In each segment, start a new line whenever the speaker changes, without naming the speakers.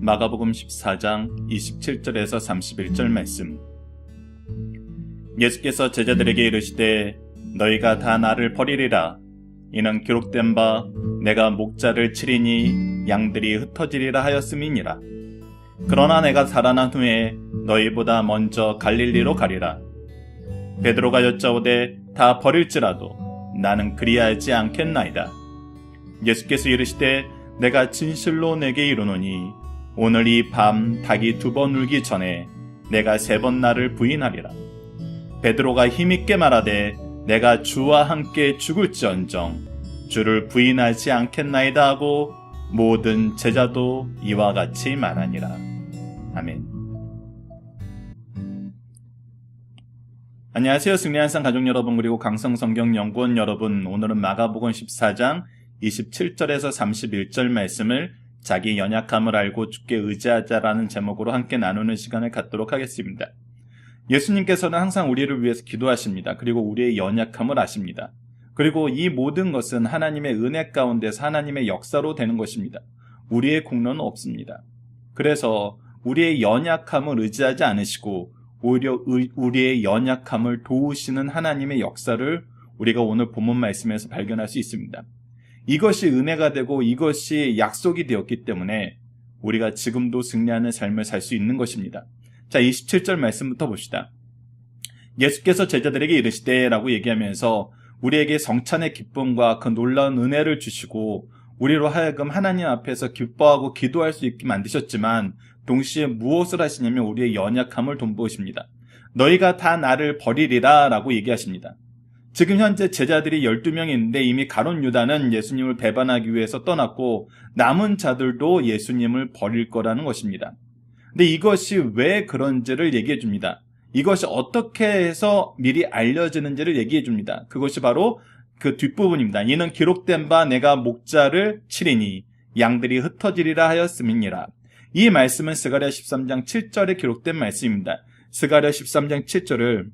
마가복음 14장 27절에서 31절 말씀. 예수께서 제자들에게 이르시되 너희가 다 나를 버리리라. 이는 기록된 바 내가 목자를 치리니 양들이 흩어지리라 하였음이니라. 그러나 내가 살아난 후에 너희보다 먼저 갈릴리로 가리라. 베드로가 여짜오되 다 버릴지라도 나는 그리하지 않겠나이다. 예수께서 이르시되 내가 진실로 내게 이르노니 오늘 이 밤 닭이 2번 울기 전에 내가 3번 나를 부인하리라. 베드로가 힘있게 말하되 내가 주와 함께 죽을지언정 주를 부인하지 않겠나이다 하고 모든 제자도 이와 같이 말하니라. 아멘. 안녕하세요. 승리한산 가족 여러분, 그리고 강성성경연구원 여러분. 오늘은 마가복음 14장 27절에서 31절 말씀을 자기 연약함을 알고 주께 의지하자라는 제목으로 함께 나누는 시간을 갖도록 하겠습니다. 예수님께서는 항상 우리를 위해서 기도하십니다. 그리고 우리의 연약함을 아십니다. 그리고 이 모든 것은 하나님의 은혜 가운데서 하나님의 역사로 되는 것입니다. 우리의 공로는 없습니다. 그래서 우리의 연약함을 의지하지 않으시고 오히려 우리의 연약함을 도우시는 하나님의 역사를 우리가 오늘 본문 말씀에서 발견할 수 있습니다. 이것이 은혜가 되고 이것이 약속이 되었기 때문에 우리가 지금도 승리하는 삶을 살 수 있는 것입니다. 자, 27절 말씀부터 봅시다. 예수께서 제자들에게 이르시되 라고 얘기하면서 우리에게 성찬의 기쁨과 그 놀라운 은혜를 주시고 우리로 하여금 하나님 앞에서 기뻐하고 기도할 수 있게 만드셨지만 동시에 무엇을 하시냐면 우리의 연약함을 돈보십니다. 너희가 다 나를 버리리라 라고 얘기하십니다. 지금 현재 제자들이 12명이 있는데 이미 가룟 유다는 예수님을 배반하기 위해서 떠났고 남은 자들도 예수님을 버릴 거라는 것입니다. 근데 이것이 왜 그런지를 얘기해 줍니다. 이것이 어떻게 해서 미리 알려지는지를 얘기해 줍니다. 그것이 바로 그 뒷부분입니다. 이는 기록된 바 내가 목자를 치리니 양들이 흩어지리라 하였음이니라. 이 말씀은 스가랴 13장 7절에 기록된 말씀입니다. 스가랴 13장 7절을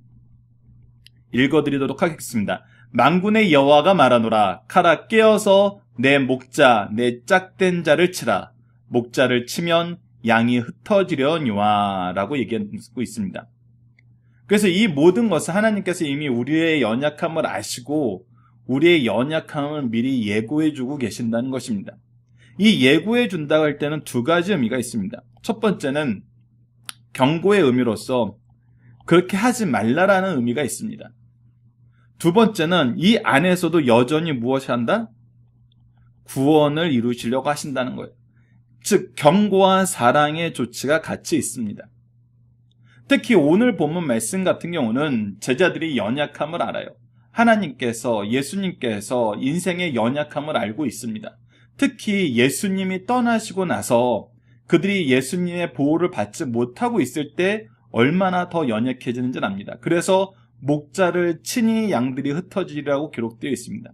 읽어드리도록 하겠습니다. 만군의 여호와가 말하노라. 칼아 깨어서 내 목자 내 짝된 자를 치라. 목자를 치면 양이 흩어지려니와 라고 얘기하고 있습니다. 그래서 이 모든 것은 하나님께서 이미 우리의 연약함을 아시고 우리의 연약함을 미리 예고해주고 계신다는 것입니다. 이 예고해준다고 할 때는 2가지 의미가 있습니다. 첫 번째는 경고의 의미로서 그렇게 하지 말라라는 의미가 있습니다. 두 번째는 이 안에서도 여전히 무엇이 한다? 구원을 이루시려고 하신다는 거예요. 즉 경고와 사랑의 조치가 같이 있습니다. 특히 오늘 본문 말씀 같은 경우는 제자들이 연약함을 알아요. 하나님께서, 예수님께서 인생의 연약함을 알고 있습니다. 특히 예수님이 떠나시고 나서 그들이 예수님의 보호를 받지 못하고 있을 때 얼마나 더 연약해지는지 압니다. 그래서 목자를 치니 양들이 흩어지리라고 기록되어 있습니다.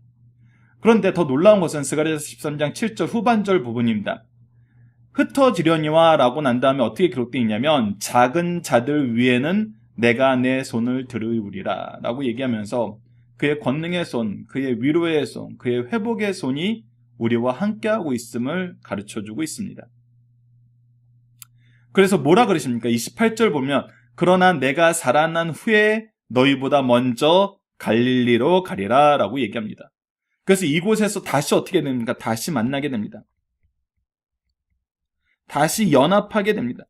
그런데 더 놀라운 것은 스가랴 13장 7절 후반절 부분입니다. 흩어지려니와 라고 난 다음에 어떻게 기록되어 있냐면 작은 자들 위에는 내가 내 손을 들으리라 라고 얘기하면서 그의 권능의 손, 그의 위로의 손, 그의 회복의 손이 우리와 함께하고 있음을 가르쳐주고 있습니다. 그래서 뭐라 그러십니까? 28절 보면 그러나 내가 살아난 후에 너희보다 먼저 갈릴리로 가리라 라고 얘기합니다. 그래서 이곳에서 다시 어떻게 됩니까? 다시 만나게 됩니다. 다시 연합하게 됩니다.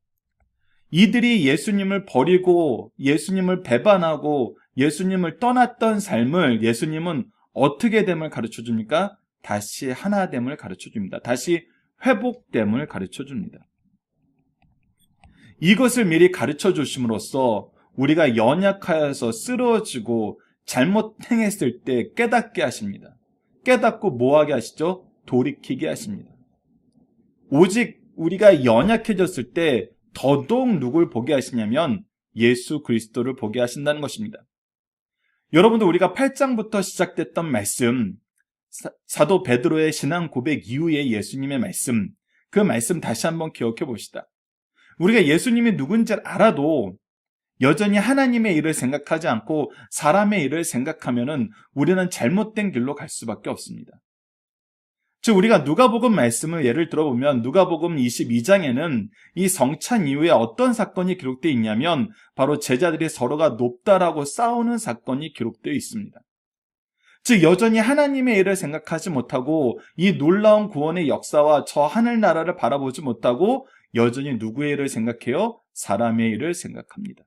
이들이 예수님을 버리고 예수님을 배반하고 예수님을 떠났던 삶을 예수님은 어떻게 됨을 가르쳐줍니까? 다시 하나됨을 가르쳐줍니다. 다시 회복됨을 가르쳐줍니다. 이것을 미리 가르쳐주심으로써 우리가 연약하여서 쓰러지고 잘못 행했을 때 깨닫게 하십니다. 깨닫고 뭐하게 하시죠? 돌이키게 하십니다. 오직 우리가 연약해졌을 때 더더욱 누굴 보게 하시냐면 예수 그리스도를 보게 하신다는 것입니다. 여러분도 우리가 8장부터 시작됐던 말씀, 사도 베드로의 신앙 고백 이후에 예수님의 말씀, 그 말씀 다시 한번 기억해 봅시다. 우리가 예수님이 누군지 알아도 여전히 하나님의 일을 생각하지 않고 사람의 일을 생각하면은 우리는 잘못된 길로 갈 수밖에 없습니다. 즉 우리가 누가복음 말씀을 예를 들어보면 누가복음 22장에는 이 성찬 이후에 어떤 사건이 기록되어 있냐면 바로 제자들이 서로가 높다라고 싸우는 사건이 기록되어 있습니다. 즉 여전히 하나님의 일을 생각하지 못하고 이 놀라운 구원의 역사와 저 하늘나라를 바라보지 못하고 여전히 누구의 일을 생각해요? 사람의 일을 생각합니다.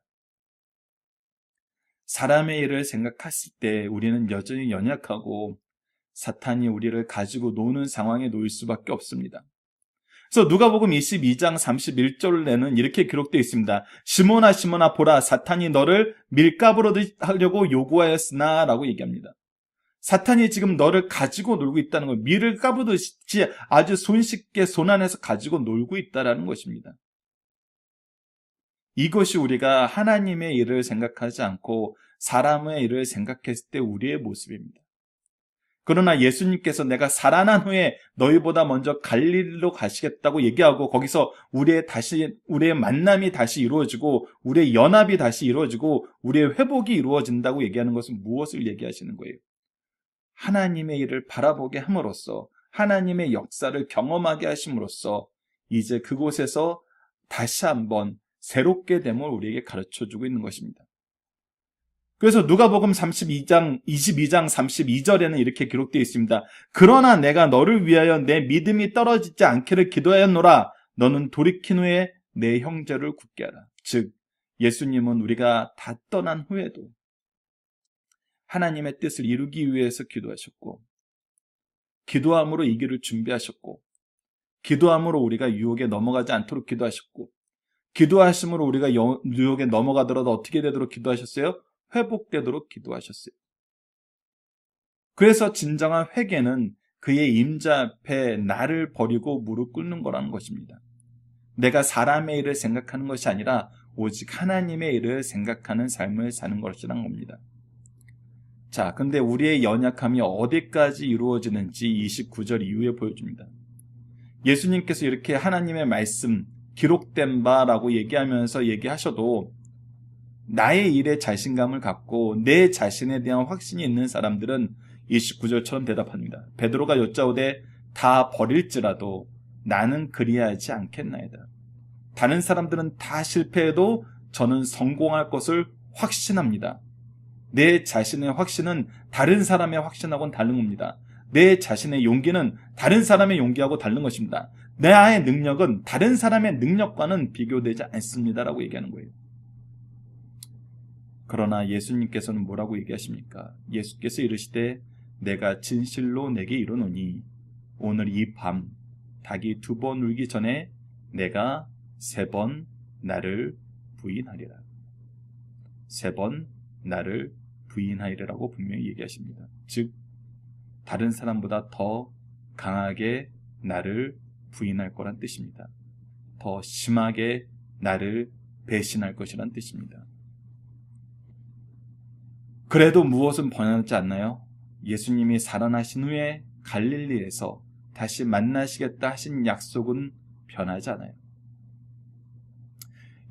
사람의 일을 생각했을 때 우리는 여전히 연약하고 사탄이 우리를 가지고 노는 상황에 놓일 수밖에 없습니다. 그래서 누가복음 22장 31절에는 이렇게 기록되어 있습니다. 시몬아 시몬아 보라 사탄이 너를 밀가부로 하려고 요구하였으나 라고 얘기합니다. 사탄이 지금 너를 가지고 놀고 있다는 걸 밀을 까부듯이 아주 손쉽게 손 안에서 가지고 놀고 있다는 것입니다. 이것이 우리가 하나님의 일을 생각하지 않고 사람의 일을 생각했을 때 우리의 모습입니다. 그러나 예수님께서 내가 살아난 후에 너희보다 먼저 갈릴리로 가시겠다고 얘기하고 거기서 우리의 만남이 다시 이루어지고 우리의 연합이 다시 이루어지고 우리의 회복이 이루어진다고 얘기하는 것은 무엇을 얘기하시는 거예요? 하나님의 일을 바라보게 함으로써 하나님의 역사를 경험하게 하심으로써 이제 그곳에서 다시 한번 새롭게 됨을 우리에게 가르쳐주고 있는 것입니다. 그래서 누가복음 22장 32절에는 이렇게 기록되어 있습니다. 그러나 내가 너를 위하여 내 믿음이 떨어지지 않기를 기도하였노라. 너는 돌이킨 후에 내 형제를 굳게 하라. 즉 예수님은 우리가 다 떠난 후에도 하나님의 뜻을 이루기 위해서 기도하셨고 기도함으로 이 길을 준비하셨고 기도함으로 우리가 유혹에 넘어가지 않도록 기도하셨고 기도하심으로 우리가 유혹에 넘어가더라도 어떻게 되도록 기도하셨어요? 회복되도록 기도하셨어요. 그래서 진정한 회개는 그의 임자 앞에 나를 버리고 무릎 꿇는 거라는 것입니다. 내가 사람의 일을 생각하는 것이 아니라 오직 하나님의 일을 생각하는 삶을 사는 것이라는 겁니다. 자, 근데 우리의 연약함이 어디까지 이루어지는지 29절 이후에 보여줍니다. 예수님께서 이렇게 하나님의 말씀 기록된 바라고 얘기하면서 얘기하셔도 나의 일에 자신감을 갖고 내 자신에 대한 확신이 있는 사람들은 29절처럼 대답합니다. 베드로가 여짜오되 다 버릴지라도 나는 그리하지 않겠나이다. 다른 사람들은 다 실패해도 저는 성공할 것을 확신합니다. 내 자신의 확신은 다른 사람의 확신하고는 다른 겁니다. 내 자신의 용기는 다른 사람의 용기하고 다른 것입니다. 나의 능력은 다른 사람의 능력과는 비교되지 않습니다라고 얘기하는 거예요. 그러나 예수님께서는 뭐라고 얘기하십니까? 예수께서 이르시되 내가 진실로 내게 이르노니 오늘 이 밤 닭이 2번 울기 전에 내가 3번 나를 부인하리라. 3번 나를 부인하리라고 분명히 얘기하십니다. 즉 다른 사람보다 더 강하게 나를 부인할 거란 뜻입니다. 더 심하게 나를 배신할 것이란 뜻입니다. 그래도 무엇은 변하지 않나요? 예수님이 살아나신 후에 갈릴리에서 다시 만나시겠다 하신 약속은 변하지 않아요.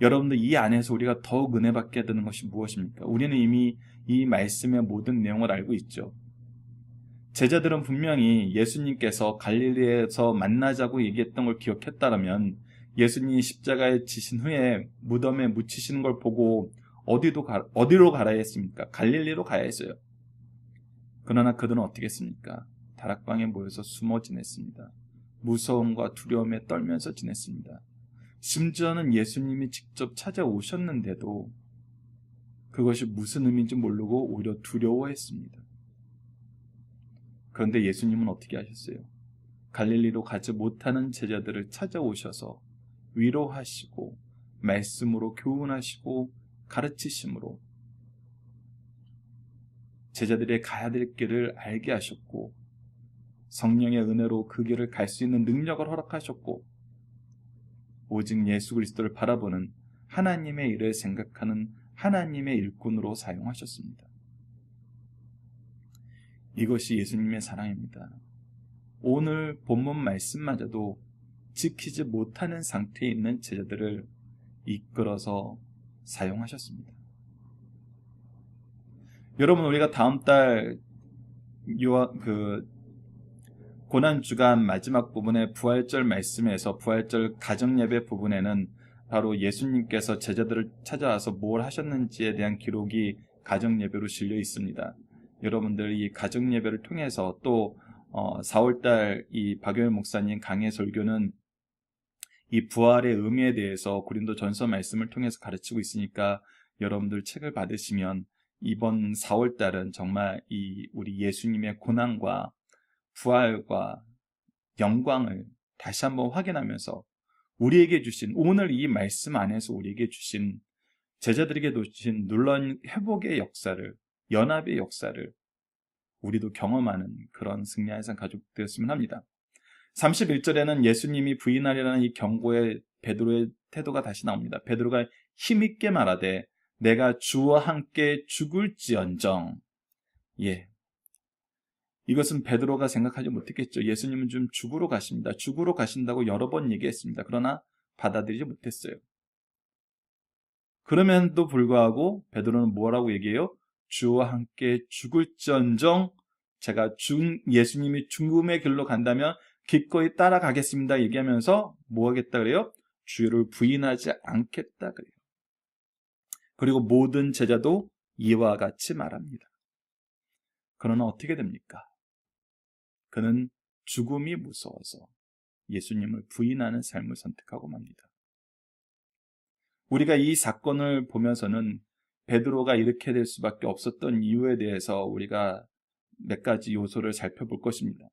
여러분들 이 안에서 우리가 더욱 은혜 받게 되는 것이 무엇입니까? 우리는 이미 이 말씀의 모든 내용을 알고 있죠. 제자들은 분명히 예수님께서 갈릴리에서 만나자고 얘기했던 걸 기억했다라면 예수님이 십자가에 지신 후에 무덤에 묻히시는 걸 보고 어디로 가야 했습니까? 갈릴리로 가야 했어요. 그러나 그들은 어떻게 했습니까? 다락방에 모여서 숨어 지냈습니다. 무서움과 두려움에 떨면서 지냈습니다. 심지어는 예수님이 직접 찾아오셨는데도 그것이 무슨 의미인지 모르고 오히려 두려워했습니다. 그런데 예수님은 어떻게 하셨어요? 갈릴리로 가지 못하는 제자들을 찾아오셔서 위로하시고 말씀으로 교훈하시고 가르치심으로 제자들의 가야 될 길을 알게 하셨고 성령의 은혜로 그 길을 갈 수 있는 능력을 허락하셨고 오직 예수 그리스도를 바라보는 하나님의 일을 생각하는 하나님의 일꾼으로 사용하셨습니다. 이것이 예수님의 사랑입니다. 오늘 본문 말씀마저도 지키지 못하는 상태에 있는 제자들을 이끌어서 사용하셨습니다. 여러분, 우리가 다음 달 고난주간 마지막 부분의 부활절 말씀에서 부활절 가정예배 부분에는 바로 예수님께서 제자들을 찾아와서 뭘 하셨는지에 대한 기록이 가정예배로 실려 있습니다. 여러분들 이 가정예배를 통해서 또 4월달 이 박효일 목사님 강해 설교는 이 부활의 의미에 대해서 고린도전서 말씀을 통해서 가르치고 있으니까 여러분들 책을 받으시면 이번 4월달은 정말 이 우리 예수님의 고난과 부활과 영광을 다시 한번 확인하면서 우리에게 주신 오늘 이 말씀 안에서 우리에게 주신 제자들에게 주신 놀라운 회복의 역사를 연합의 역사를 우리도 경험하는 그런 승리의 산 가족 되었으면 합니다. 31절에는 예수님이 부인하리라는 이 경고의 베드로의 태도가 다시 나옵니다. 베드로가 힘있게 말하되 내가 주와 함께 죽을지언정. 이것은 베드로가 생각하지 못했겠죠. 예수님은 좀 죽으러 가십니다. 죽으러 가신다고 여러 번 얘기했습니다. 그러나 받아들이지 못했어요. 그럼에도 불구하고 베드로는 뭐라고 얘기해요? 주와 함께 죽을지언정 제가 예수님이 죽음의 길로 간다면 기꺼이 따라가겠습니다. 얘기하면서 뭐 하겠다 그래요? 주를 부인하지 않겠다 그래요. 그리고 모든 제자도 이와 같이 말합니다. 그러나 어떻게 됩니까? 그는 죽음이 무서워서 예수님을 부인하는 삶을 선택하고 맙니다. 우리가 이 사건을 보면서는 베드로가 이렇게 될 수밖에 없었던 이유에 대해서 우리가 몇 가지 요소를 살펴볼 것입니다.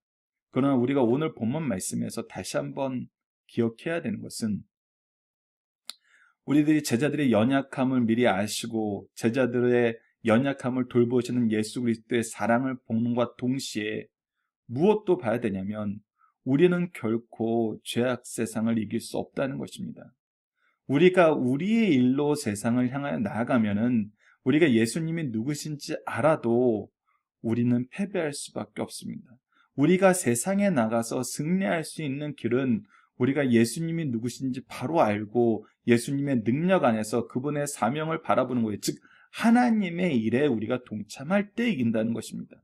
그러나 우리가 오늘 본문 말씀에서 다시 한번 기억해야 되는 것은 우리들이 제자들의 연약함을 미리 아시고 제자들의 연약함을 돌보시는 예수 그리스도의 사랑을 복음과 동시에 무엇도 봐야 되냐면 우리는 결코 죄악 세상을 이길 수 없다는 것입니다. 우리가 우리의 일로 세상을 향하여 나아가면은 우리가 예수님이 누구신지 알아도 우리는 패배할 수밖에 없습니다. 우리가 세상에 나가서 승리할 수 있는 길은 우리가 예수님이 누구신지 바로 알고 예수님의 능력 안에서 그분의 사명을 바라보는 거예요. 즉 하나님의 일에 우리가 동참할 때 이긴다는 것입니다.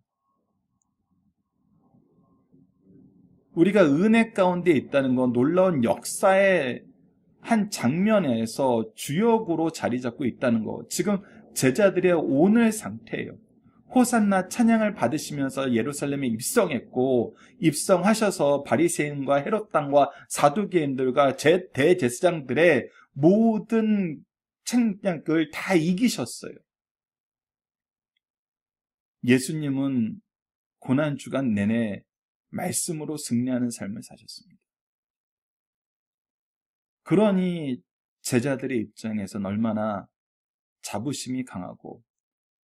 우리가 은혜 가운데 있다는 건 놀라운 역사의 한 장면에서 주역으로 자리 잡고 있다는 거. 지금 제자들의 오늘 상태예요. 호산나 찬양을 받으시면서 예루살렘에 입성했고 입성하셔서 바리새인과 헤롯 당과 사두개인들과 대제사장들의 모든 찬양을 다 이기셨어요. 예수님은 고난주간 내내 말씀으로 승리하는 삶을 사셨습니다. 그러니 제자들의 입장에서는 얼마나 자부심이 강하고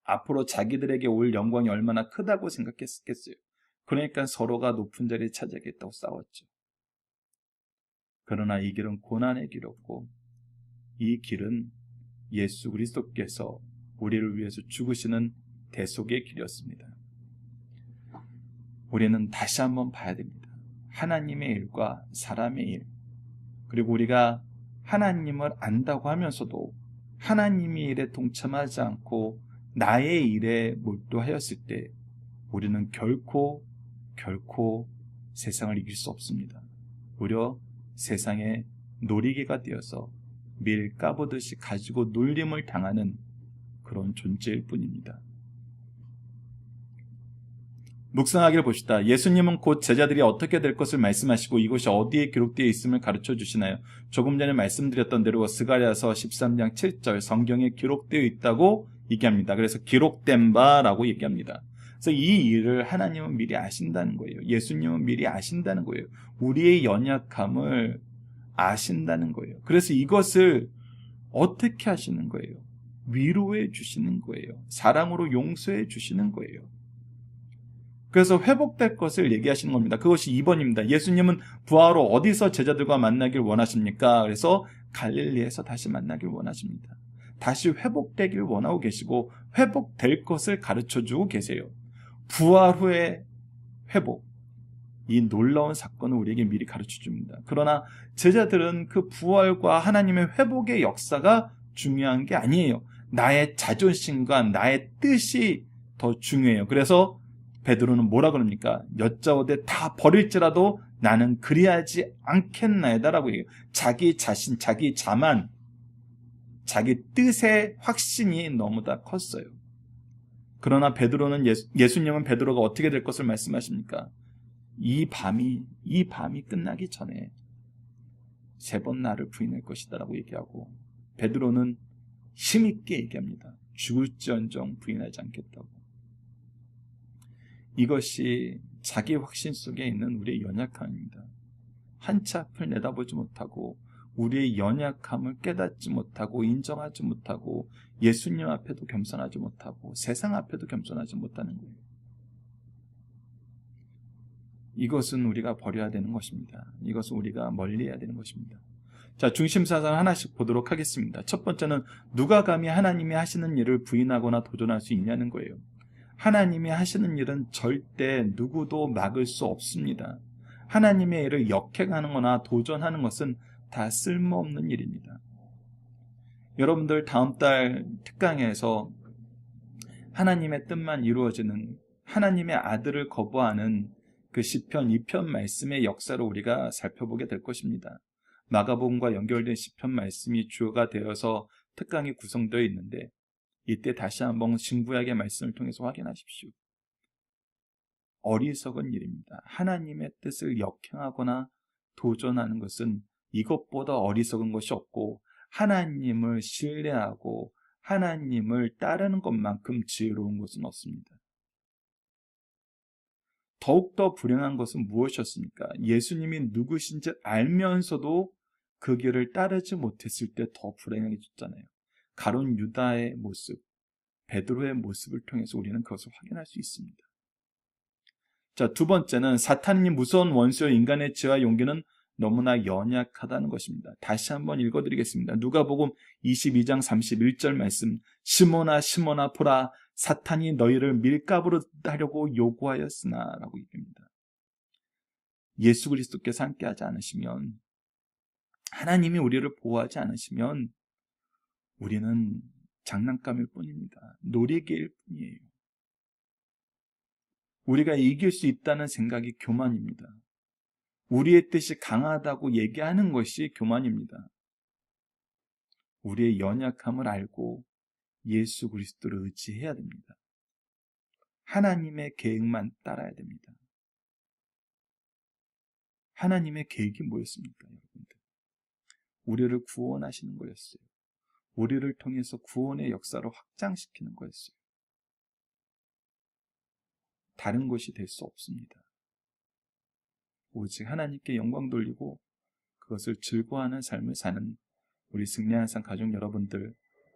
앞으로 자기들에게 올 영광이 얼마나 크다고 생각했겠어요. 그러니까 서로가 높은 자리에 차지하겠다고 싸웠죠. 그러나 이 길은 고난의 길이었고 이 길은 예수 그리스도께서 우리를 위해서 죽으시는 대속의 길이었습니다. 우리는 다시 한번 봐야 됩니다. 하나님의 일과 사람의 일, 그리고 우리가 하나님을 안다고 하면서도 하나님의 일에 동참하지 않고 나의 일에 몰두하였을 때 우리는 결코 세상을 이길 수 없습니다. 오히려 세상의 놀이개가 되어서 밀 까보듯이 가지고 놀림을 당하는 그런 존재일 뿐입니다. 묵상하기를 봅시다. 예수님은 곧 제자들이 어떻게 될 것을 말씀하시고 이것이 어디에 기록되어 있음을 가르쳐 주시나요? 조금 전에 말씀드렸던 대로 스가랴서 13장 7절 성경에 기록되어 있다고 얘기합니다. 그래서 기록된 바라고 얘기합니다. 그래서 이 일을 하나님은 미리 아신다는 거예요. 예수님은 미리 아신다는 거예요. 우리의 연약함을 아신다는 거예요. 그래서 이것을 어떻게 하시는 거예요? 위로해 주시는 거예요. 사랑으로 용서해 주시는 거예요. 그래서 회복될 것을 얘기하시는 겁니다. 그것이 2번입니다. 예수님은 부활로 어디서 제자들과 만나길 원하십니까? 그래서 갈릴리에서 다시 만나길 원하십니다. 다시 회복되길 원하고 계시고 회복될 것을 가르쳐주고 계세요. 부활 후의 회복, 이 놀라운 사건을 우리에게 미리 가르쳐줍니다. 그러나 제자들은 그 부활과 하나님의 회복의 역사가 중요한 게 아니에요. 나의 자존심과 나의 뜻이 더 중요해요. 그래서 베드로는 뭐라 그럽니까? 여짜오되 다 버릴지라도 나는 그리하지 않겠나이다라고 얘기해요. 자기 자신, 자기 자만, 자기 뜻의 확신이 너무나 컸어요. 그러나 베드로는 예수님은 베드로가 어떻게 될 것을 말씀하십니까? 이 밤이 끝나기 전에 3번 나를 부인할 것이다라고 얘기하고, 베드로는 힘있게 얘기합니다. 죽을지언정 부인하지 않겠다고. 이것이 자기 확신 속에 있는 우리의 연약함입니다. 한치 앞을 내다보지 못하고 우리의 연약함을 깨닫지 못하고 인정하지 못하고 예수님 앞에도 겸손하지 못하고 세상 앞에도 겸손하지 못하는 거예요. 이것은 우리가 버려야 되는 것입니다. 이것은 우리가 멀리해야 되는 것입니다. 자, 중심사상 하나씩 보도록 하겠습니다. 첫 번째는 누가 감히 하나님이 하시는 일을 부인하거나 도전할 수 있냐는 거예요. 하나님이 하시는 일은 절대 누구도 막을 수 없습니다. 하나님의 일을 역행하는 거나 도전하는 것은 다 쓸모없는 일입니다. 여러분들 다음 달 특강에서 하나님의 뜻만 이루어지는, 하나님의 아들을 거부하는 그 시편 2편 말씀의 역사를 우리가 살펴보게 될 것입니다. 마가복음과 연결된 시편 말씀이 주어가 되어서 특강이 구성되어 있는데, 이때 다시 한번 신구약의 말씀을 통해서 확인하십시오. 어리석은 일입니다. 하나님의 뜻을 역행하거나 도전하는 것은 이것보다 어리석은 것이 없고, 하나님을 신뢰하고 하나님을 따르는 것만큼 지혜로운 것은 없습니다. 더욱더 불행한 것은 무엇이었습니까? 예수님이 누구신지 알면서도 그 길을 따르지 못했을 때 더 불행해졌잖아요. 가룟 유다의 모습, 베드로의 모습을 통해서 우리는 그것을 확인할 수 있습니다. 자, 두 번째는 사탄이 무서운 원수여 인간의 지혜와 용기는 너무나 연약하다는 것입니다. 다시 한번 읽어드리겠습니다. 누가복음 22장 31절 말씀, 시몬아 시몬아 보라, 사탄이 너희를 밀가부로 하려고 요구하였으나 라고 얘기합니다. 예수 그리스도께서 함께하지 않으시면, 하나님이 우리를 보호하지 않으시면 우리는 장난감일 뿐입니다. 놀이개일 뿐이에요. 우리가 이길 수 있다는 생각이 교만입니다. 우리의 뜻이 강하다고 얘기하는 것이 교만입니다. 우리의 연약함을 알고 예수 그리스도를 의지해야 됩니다. 하나님의 계획만 따라야 됩니다. 하나님의 계획이 뭐였습니까, 여러분들? 우리를 구원하시는 거였어요. 우리를 통해서 구원의 역사를 확장시키는 거였어요. 다른 것이 될 수 없습니다. 오직 하나님께 영광 돌리고 그것을 즐거워하는 삶을 사는 우리 승리하는 삶 가족 여러분들,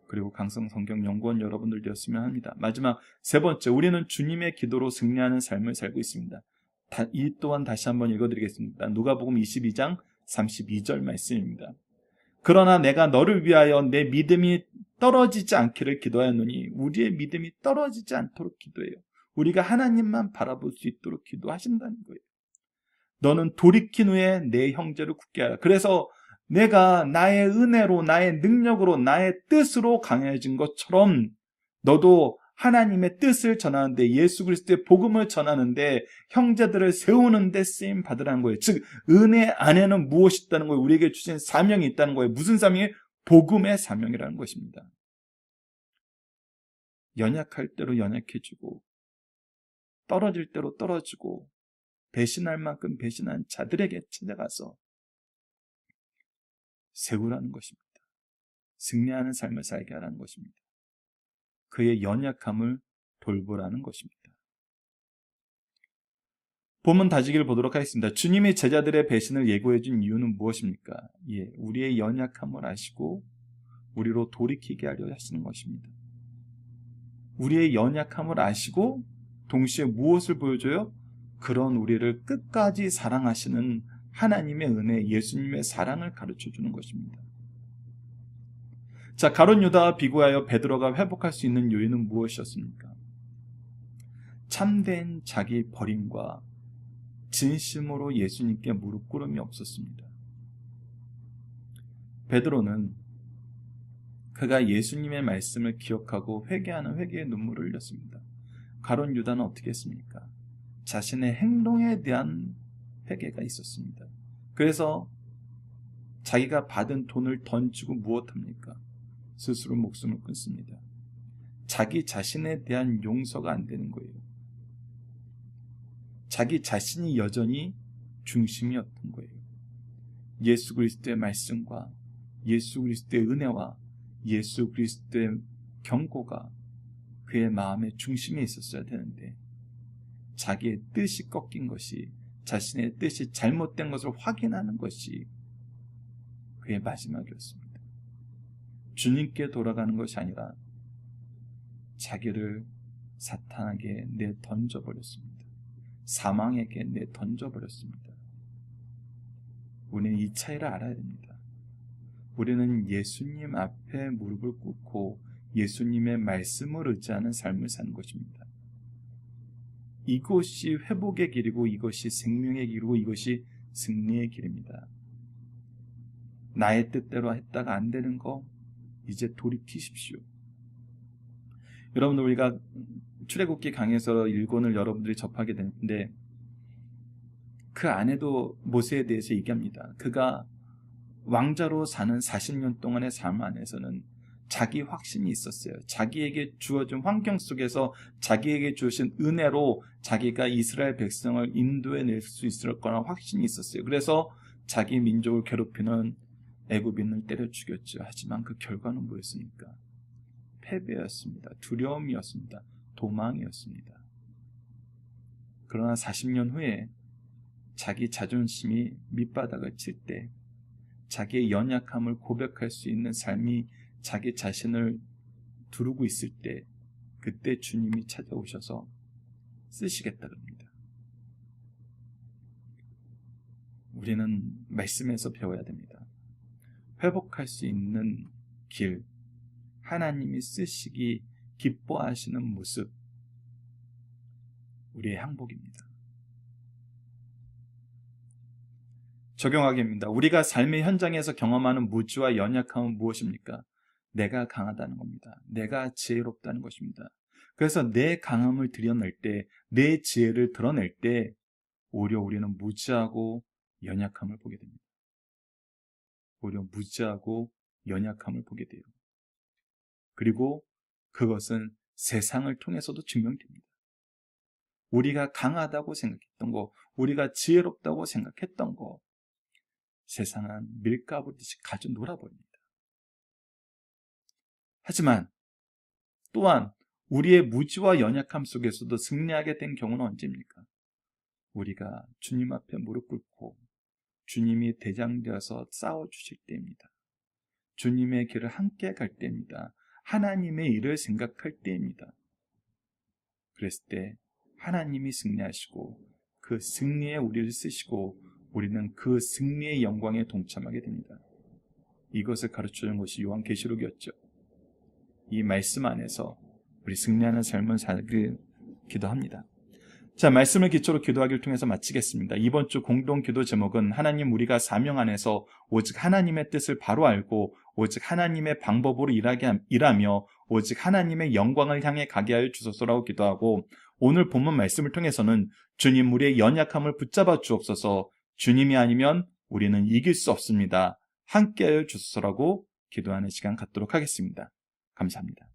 그리고 강성 성경 연구원 여러분들 되었으면 합니다. 마지막 세 번째, 우리는 주님의 기도로 승리하는 삶을 살고 있습니다. 이 또한 다시 한번 읽어드리겠습니다. 누가복음 22장 32절 말씀입니다. 그러나 내가 너를 위하여 내 믿음이 떨어지지 않기를 기도하였노니, 우리의 믿음이 떨어지지 않도록 기도해요. 우리가 하나님만 바라볼 수 있도록 기도하신다는 거예요. 너는 돌이킨 후에 내 형제를 굳게 하라. 그래서 내가 나의 은혜로, 나의 능력으로, 나의 뜻으로 강해진 것처럼 너도 하나님의 뜻을 전하는데, 예수 그리스도의 복음을 전하는데, 형제들을 세우는 데 쓰임 받으라는 거예요. 즉 은혜 안에는 무엇이 있다는 거예요? 우리에게 주신 사명이 있다는 거예요. 무슨 사명이? 복음의 사명이라는 것입니다. 연약할 대로 연약해지고, 떨어질 대로 떨어지고, 배신할 만큼 배신한 자들에게 찾아가서 세우라는 것입니다. 승리하는 삶을 살게 하라는 것입니다. 그의 연약함을 돌보라는 것입니다. 본문 다지기를 보도록 하겠습니다. 주님이 제자들의 배신을 예고해 준 이유는 무엇입니까? 우리의 연약함을 아시고 우리로 돌이키게 하려 하시는 것입니다. 우리의 연약함을 아시고 동시에 무엇을 보여줘요? 그런 우리를 끝까지 사랑하시는 하나님의 은혜, 예수님의 사랑을 가르쳐주는 것입니다. 자, 가룟 유다와 비교하여 베드로가 회복할 수 있는 요인은 무엇이었습니까? 참된 자기 버림과 진심으로 예수님께 무릎 꿇음이 없었습니다. 베드로는 그가 예수님의 말씀을 기억하고 회개하는 회개의 눈물을 흘렸습니다. 가룟 유다는 어떻게 했습니까? 자신의 행동에 대한 회개가 있었습니다. 그래서 자기가 받은 돈을 던지고 무엇합니까? 스스로 목숨을 끊습니다. 자기 자신에 대한 용서가 안 되는 거예요. 자기 자신이 여전히 중심이었던 거예요. 예수 그리스도의 말씀과 예수 그리스도의 은혜와 예수 그리스도의 경고가 그의 마음의 중심에 있었어야 되는데 자기의 뜻이 꺾인 것이, 자신의 뜻이 잘못된 것을 확인하는 것이 그의 마지막이었습니다. 주님께 돌아가는 것이 아니라 자기를 사탄에게 내던져버렸습니다. 사망에게 내던져버렸습니다. 우리는 이 차이를 알아야 됩니다. 우리는 예수님 앞에 무릎을 꿇고 예수님의 말씀을 의지하는 삶을 사는 것입니다. 이것이 회복의 길이고 이것이 생명의 길이고 이것이 승리의 길입니다. 나의 뜻대로 했다가 안 되는 거 이제 돌이키십시오. 여러분들, 우리가 출애굽기 강해서 1권을 여러분들이 접하게 되는데 그 안에도 모세에 대해서 얘기합니다. 그가 왕자로 사는 40년 동안의 삶 안에서는 자기 확신이 있었어요. 자기에게 주어진 환경 속에서 자기에게 주신 은혜로 자기가 이스라엘 백성을 인도해낼 수 있을 거라는 확신이 있었어요. 그래서 자기 민족을 괴롭히는 애굽인을 때려 죽였죠. 하지만 그 결과는 뭐였습니까? 패배였습니다. 두려움이었습니다. 도망이었습니다. 그러나 40년 후에 자기 자존심이 밑바닥을 칠 때 자기의 연약함을 고백할 수 있는 삶이 자기 자신을 두르고 있을 때 그때 주님이 찾아오셔서 쓰시겠다 그럽니다. 우리는 말씀에서 배워야 됩니다. 회복할 수 있는 길, 하나님이 쓰시기 기뻐하시는 모습, 우리의 항복입니다. 적용하기입니다. 우리가 삶의 현장에서 경험하는 무지와 연약함은 무엇입니까? 내가 강하다는 겁니다. 내가 지혜롭다는 것입니다. 그래서 내 강함을 드러낼 때, 내 지혜를 드러낼 때 오히려 우리는 무지하고 연약함을 보게 됩니다. 오히려 무지하고 연약함을 보게 돼요. 그리고 그것은 세상을 통해서도 증명됩니다. 우리가 강하다고 생각했던 거, 우리가 지혜롭다고 생각했던 거, 세상은 밀가부르듯이 가져 놀아버립니다. 하지만 또한 우리의 무지와 연약함 속에서도 승리하게 된 경우는 언제입니까? 우리가 주님 앞에 무릎 꿇고 주님이 대장되어서 싸워주실 때입니다. 주님의 길을 함께 갈 때입니다. 하나님의 일을 생각할 때입니다. 그랬을 때 하나님이 승리하시고 그 승리에 우리를 쓰시고 우리는 그 승리의 영광에 동참하게 됩니다. 이것을 가르쳐준 것이 요한계시록이었죠. 이 말씀 안에서 우리 승리하는 삶을 살길 기도합니다. 자, 말씀을 기초로 기도하기를 통해서 마치겠습니다. 이번 주 공동 기도 제목은 하나님, 우리가 사명 안에서 오직 하나님의 뜻을 바로 알고 오직 하나님의 방법으로 일하며 오직 하나님의 영광을 향해 가게 하여 주소서라고 기도하고, 오늘 본문 말씀을 통해서는 주님, 우리의 연약함을 붙잡아 주옵소서, 주님이 아니면 우리는 이길 수 없습니다. 함께하여 주소서라고 기도하는 시간 갖도록 하겠습니다. 감사합니다.